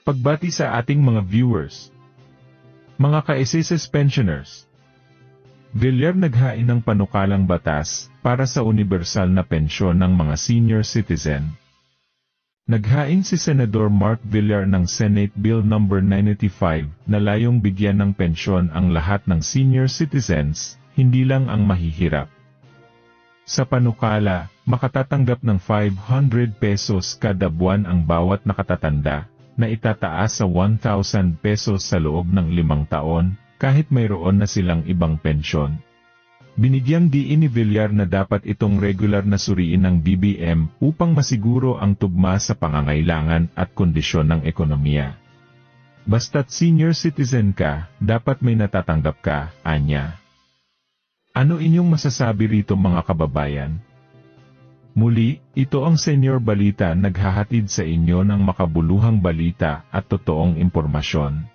Pagbati sa ating mga viewers. Mga ka-SSS pensioners. Villar naghain ng panukalang batas para sa universal na pensyon ng mga senior citizen. Naghain si Senador Mark Villar ng Senate Bill No. 985 na layong bigyan ng pensyon ang lahat ng senior citizens, hindi lang ang mahihirap. Sa panukala, makatatanggap ng 500 pesos kada buwan ang bawat nakatatanda, na itataas sa 1,000 pesos sa loob ng 5 taon, kahit mayroon na silang ibang pensyon. Binigyang diin ni Villar na dapat itong regular na suriin ng BBM upang masiguro ang tugma sa pangangailangan at kondisyon ng ekonomiya. Basta't senior citizen ka, dapat may natatanggap ka, anya. Ano inyong masasabi rito mga kababayan? Muli, ito ang Senior Balita naghahatid sa inyo ng makabuluhang balita at totoong impormasyon.